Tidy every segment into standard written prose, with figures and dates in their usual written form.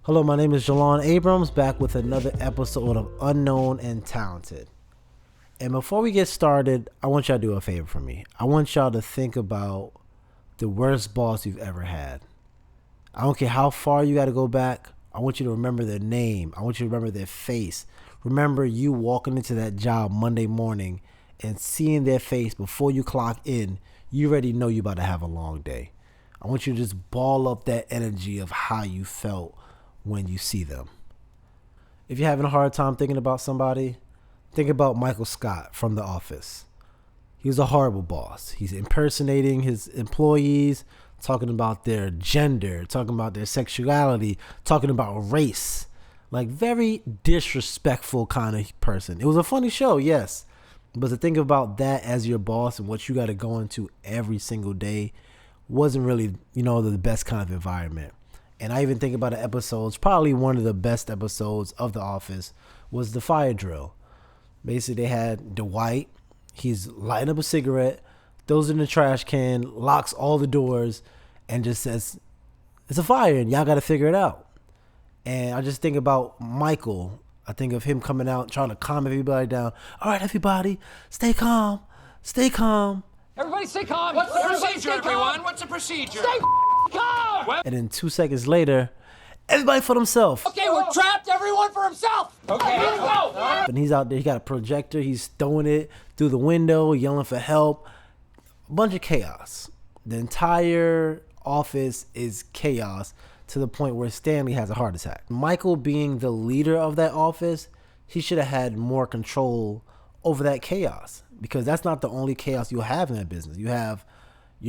Hello, my name is Jelan Abrams, back with another episode of Unknown and Talented. And before we get started, I want y'all to do a favor for me. I want y'all to think about the worst boss you've ever had. I don't care how far you got to go back. I want you to remember their name. I want you to remember their face. Remember you walking into that job Monday morning and seeing their face before you clock in. You already know you're about to have a long day. I want you to just ball up that energy of how you felt when you see them. If you're having a hard time thinking about somebody, think about Michael Scott from The Office. He was a horrible boss. He's impersonating his employees, talking about their gender, talking about their sexuality, talking about race. Like, very disrespectful kind of person. It was a funny show, yes. But to think about that as your boss and what you got to go into every single day wasn't really, the best kind of environment. And I even think about the episodes, probably one of the best episodes of The Office was the fire drill. Basically, they had Dwight. He's lighting up a cigarette, throws it in the trash can, locks all the doors, and just says, it's a fire and y'all got to figure it out. And I just think about Michael. I think of him coming out, trying to calm everybody down. All right, everybody, stay calm. Stay calm. Everybody stay calm. What's the procedure, everyone? What's the procedure? Stay calm. What? And then 2 seconds later, everybody for themselves. Okay, we're trapped. Everyone for himself. Okay, here we go. And he's out there. He got a projector. He's throwing it through the window, yelling for help. A bunch of chaos. The entire office is chaos to the point where Stanley has a heart attack. Michael, being the leader of that office, he should have had more control over that chaos, because that's not the only chaos you'll have in that business. You're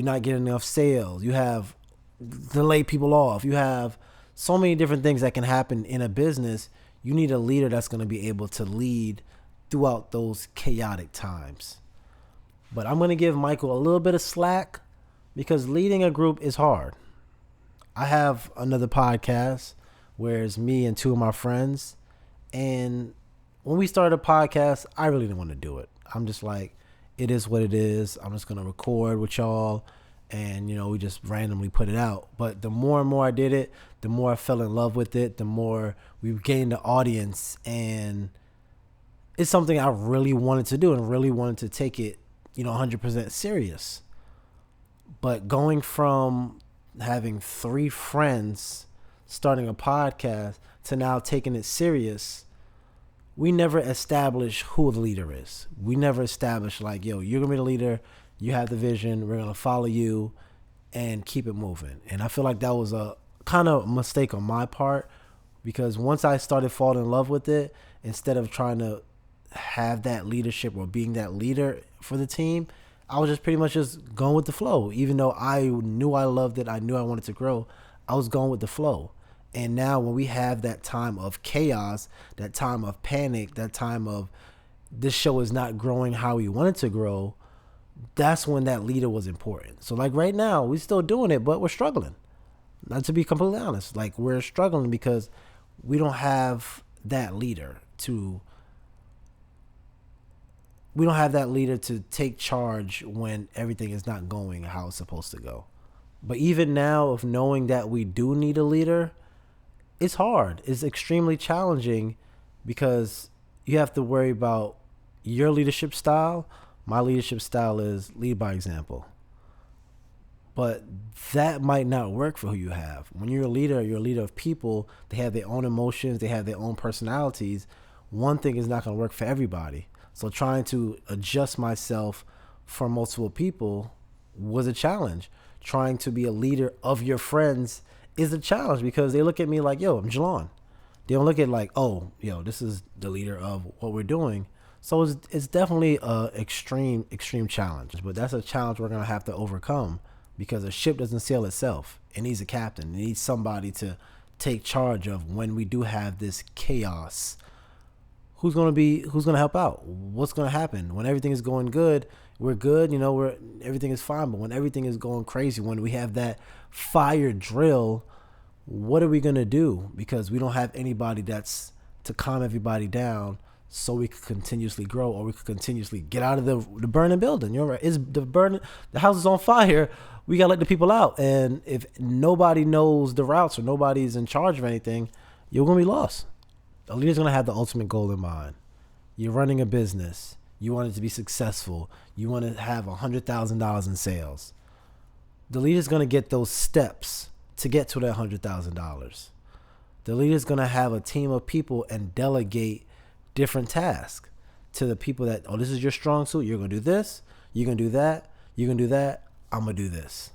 not getting enough sales. You have to lay people off. You have so many different things that can happen in a business. You need a leader that's going to be able to lead throughout those chaotic times. But I'm going to give Michael a little bit of slack because leading a group is hard. I have another podcast where it's me and two of my friends. And when we started a podcast, I really didn't want to do it. I'm just like, it is what it is. I'm just going to record with y'all. And, we just randomly put it out. But the more and more I did it, the more I fell in love with it, the more we gained the audience. And it's something I really wanted to do and really wanted to take it, 100% serious. But going from having 3 friends starting a podcast to now taking it serious, we never established who the leader is. We never established like, you're going to be the leader. You have the vision. We're going to follow you and keep it moving. And I feel like that was a kind of mistake on my part, because once I started falling in love with it, instead of trying to have that leadership or being that leader for the team, I was just pretty much just going with the flow. Even though I knew I loved it, I knew I wanted to grow, I was going with the flow. And now when we have that time of chaos, that time of panic, that time of this show is not growing how we want it to grow, that's when that leader was important. So like right now, we're still doing it, but we're struggling. Not to be completely honest, like we're struggling because we don't have that leader to take charge when everything is not going how it's supposed to go. But even now, of knowing that we do need a leader, it's hard. It's extremely challenging because you have to worry about your leadership style. My leadership style is lead by example. But that might not work for who you have. When you're a leader of people. They have their own emotions. They have their own personalities. One thing is not going to work for everybody. So trying to adjust myself for multiple people was a challenge. Trying to be a leader of your friends is a challenge because they look at me like, yo, I'm Jelan. They don't look at like, oh, this is the leader of what we're doing. So it's definitely a extreme challenge. But that's a challenge we're going to have to overcome because a ship doesn't sail itself. It needs a captain. It needs somebody to take charge of when we do have this chaos. Who's going to help out? What's going to happen? When everything is going good, we're good, everything is fine. But when everything is going crazy, when we have that fire drill, what are we going to do? Because we don't have anybody that's to calm everybody down so we could continuously grow or we could continuously get out of the burning building. You're right. The house is on fire. we got to let the people out. And if nobody knows the routes or nobody's in charge of anything, you're going to be lost. The leader's going to have the ultimate goal in mind. You're running a business. You want it to be successful. You want to have $100,000 in sales. The leader's going to get those steps to get to that $100,000. The leader's going to have a team of people and delegate different tasks to the people that, oh, this is your strong suit. You're going to do this. You're going to do that. You're going to do that. I'm going to do this.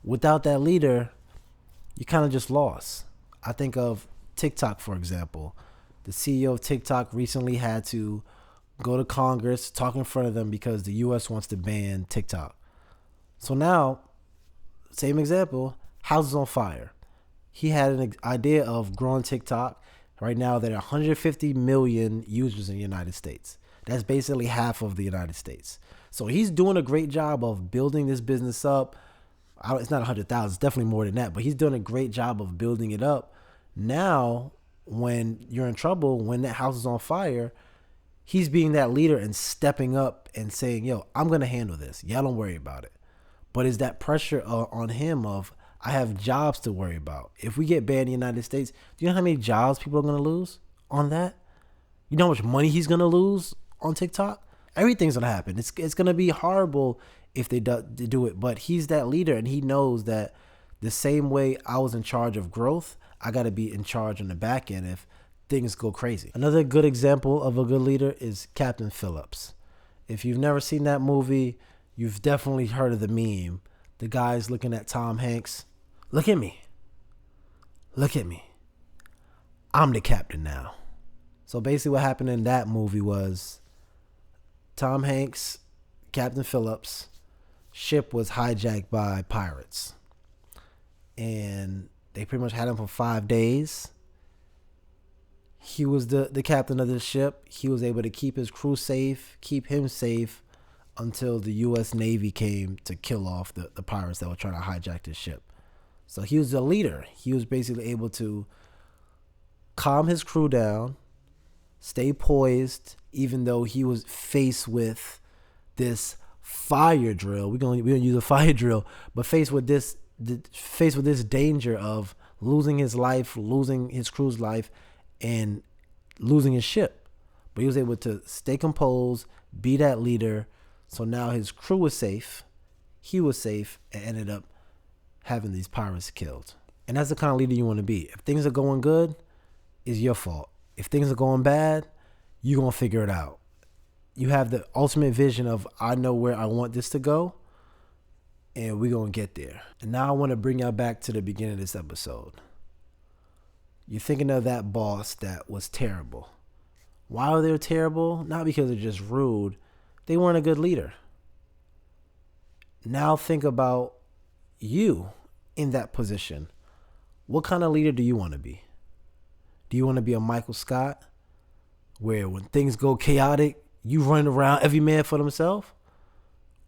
Without that leader, you kind of just lost. I think of TikTok, for example. The CEO of TikTok recently had to go to Congress, talk in front of them because the U.S. wants to ban TikTok. So now, same example, house is on fire. He had an idea of growing TikTok. Right now, there are 150 million users in the United States. That's basically half of the United States. So he's doing a great job of building this business up. It's not 100,000, it's definitely more than that, but he's doing a great job of building it up. Now, when you're in trouble, when that house is on fire, he's being that leader and stepping up and saying, yo, I'm going to handle this. Y'all don't worry about it. But is that pressure on him of, I have jobs to worry about. If we get banned in the United States, do you know how many jobs people are going to lose on that? You know how much money he's going to lose on TikTok? Everything's going to happen. It's going to be horrible if they do it. But he's that leader, and he knows that the same way I was in charge of growth, I got to be in charge on the back end if things go crazy. Another good example of a good leader is Captain Phillips. If you've never seen that movie, you've definitely heard of the meme. The guy's looking at Tom Hanks. Look at me. Look at me. I'm the captain now. So basically what happened in that movie was Tom Hanks, Captain Phillips, ship was hijacked by pirates. And they pretty much had him for 5 days. He was the captain of the ship. He was able to keep his crew safe, keep him safe until the U.S. Navy came to kill off the pirates that were trying to hijack his ship. So he was a leader. He was basically able to calm his crew down, stay poised, even though he was faced with this fire drill. We're gonna use a fire drill, but faced with this danger of losing his life, losing his crew's life, and losing his ship. But he was able to stay composed, be that leader. So now his crew was safe, he was safe, and ended up having these pirates killed. And that's the kind of leader you want to be. If things are going good, it's your fault. If things are going bad, you're going to figure it out. You have the ultimate vision of, I know where I want this to go, and we're going to get there. And now I want to bring y'all back to the beginning of this episode. You're thinking of that boss that was terrible. Why were they terrible? Not because they're just rude. They weren't a good leader. Now think about you in that position. What kind of leader do you want to be? Do you want to be a Michael Scott, where when things go chaotic, you run around every man for themselves?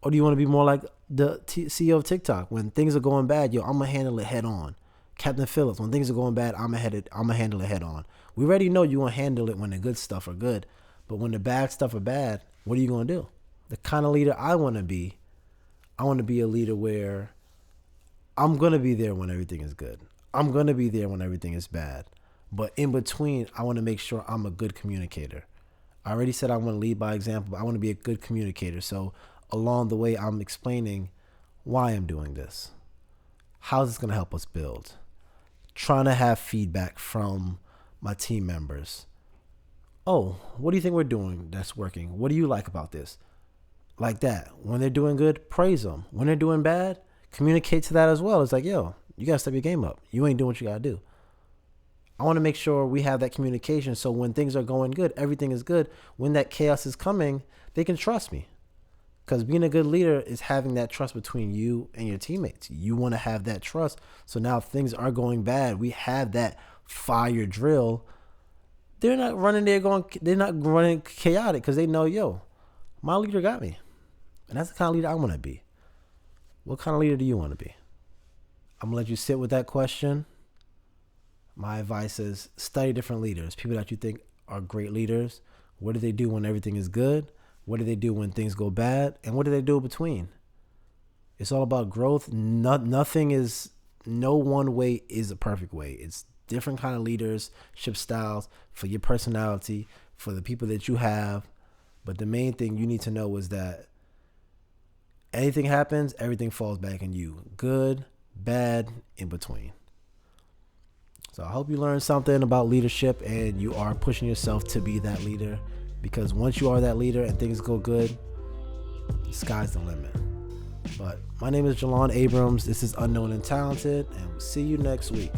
Or do you want to be more like the CEO of TikTok? When things are going bad, yo, I'm going to handle it head on. Captain Phillips, when things are going bad, I'm going to handle it head on. We already know you're going to handle it when the good stuff are good. But when the bad stuff are bad, what are you going to do? The kind of leader I want to be a leader where I'm going to be there when everything is good. I'm going to be there when everything is bad. But in between, I want to make sure I'm a good communicator. I already said I want to lead by example, but I want to be a good communicator. So along the way, I'm explaining why I'm doing this. How's this going to help us build? Trying to have feedback from my team members. Oh, what do you think we're doing that's working? What do you like about this? Like that. When they're doing good, praise them. When they're doing bad, communicate to that as well. It's like, yo, you got to step your game up. You ain't doing what you got to do. I want to make sure we have that communication so when things are going good, everything is good. When that chaos is coming, they can trust me. Because being a good leader is having that trust between you and your teammates. You want to have that trust. So now if things are going bad, we have that fire drill. They're not running chaotic because they know, yo, my leader got me. And that's the kind of leader I want to be. What kind of leader do you want to be? I'm going to let you sit with that question. My advice is study different leaders, people that you think are great leaders. What do they do when everything is good? What do they do when things go bad? And what do they do between? It's all about growth. No one way is a perfect way. It's different kind of leadership styles for your personality, for the people that you have. But the main thing you need to know is that anything happens, everything falls back on you. Good, bad, in between. So I hope you learned something about leadership and you are pushing yourself to be that leader, because once you are that leader and things go good, the sky's the limit. But my name is Jelan Abrams. This is Unknown and Talented, and we'll see you next week.